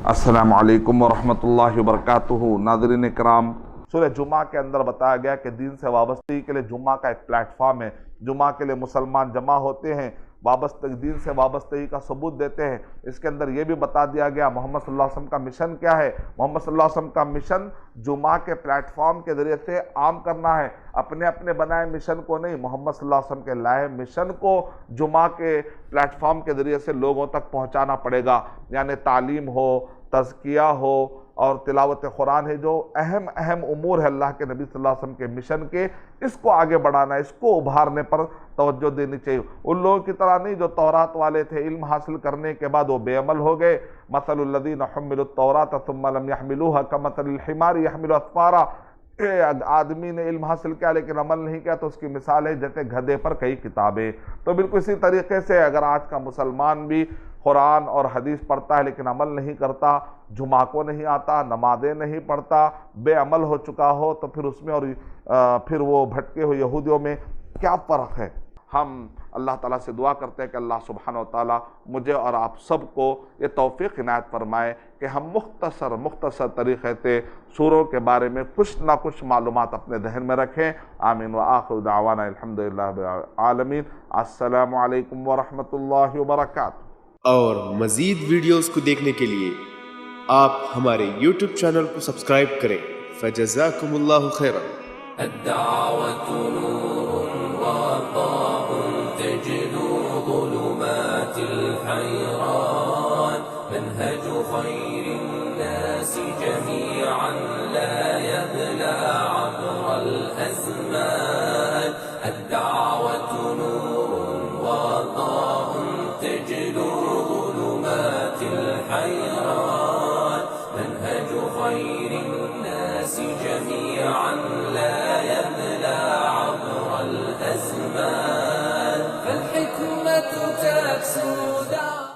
अस्सलामु अलैकुम वरहमतुल्लाहि वबरकातुहू। नाज़रीन इकराम, सूरह जुमा के अंदर बताया गया कि दीन से वाबस्तगी के लिए जुमा का एक प्लेटफॉर्म है। जुमा के लिए मुसलमान जमा होते हैं, दीन से वाबस्तगी का सबूत देते हैं। इसके अंदर यह भी बता दिया गया मोहम्मद सल्लल्लाहु अलैहि वसल्लम का मिशन क्या है। मोहम्मद सल्लल्लाहु अलैहि वसल्लम का मिशन जुमा के प्लेटफॉर्म के जरिए से आम करना है, अपने अपने बनाए मिशन को नहीं, मोहम्मद सल्लल्लाहु अलैहि वसल्लम के लाए मिशन को जुमा के प्लेटफॉर्म के जरिए से लोगों तक पहुँचाना पड़ेगा। यानी तालीम हो, तज़किया हो और तिलावत कुरान है, जो अहम अहम उमूर है अल्लाह के नबी सल्लल्लाहु अलैहि वसल्लम के मिशन के, इसको आगे बढ़ाना, इसको उभारने पर तवज्जो देनी चाहिए। उन लोगों की तरह नहीं जो तौरात वाले थे, इल्म हासिल करने के बाद वो बेअमल हो गए। मसलुल लज़ीना हुम्मिलुत तौरात सुम्मा लम यहमिलूहा कमसलिल हिमारी यहमिलु अस्फारा। आदमी ने इल्म हासिल किया लेकिन अमल नहीं किया तो उसकी मिसाल है जैसे गधे पर कई किताबें। तो बिल्कुल इसी तरीके से अगर आज का मुसलमान भी कुरान और हदीस पढ़ता है लेकिन अमल नहीं करता, जुमा को नहीं आता, नमाजें नहीं पढ़ता, बेअमल हो चुका हो, तो फिर उसमें और फिर वो भटके हुए यहूदियों में क्या फ़र्क है। हम अल्लाह ताला से दुआ करते हैं कि अल्लाह सुब्हानहू व तआला मुझे और आप सबको ये तौफीक इनायत फरमाए कि हम मुख्तसर तरीक़े से सूरों के बारे में कुछ ना कुछ मालूमात अपने जहन में रखें। आमीन व आखिर दावाना अल्हम्दुलिल्लाहि रब्बिल आलमीन। अस्सलामु अलैकुम व रहमतुल्लाहि व बरकातुहू। और मज़ीद वीडियोस को देखने के लिए आप हमारे YouTube चैनल को सब्सक्राइब करें। फजज़ाकुमुल्लाहु खैरन। अद्दावतु नूरुन व ज़ाउन तजलू ज़ुलुमातिल हैरान मनहजु खैरिन नासि जमीअन ला यबला अब्रल अज़मान। अद्दावतु नूरुन व ज़ाउन तजलू ज़ुलुमातिल हैरान मनहजु खैरिन नासि जमीअन ला यबला अब्रल अज़मान। फالحكمة تكسو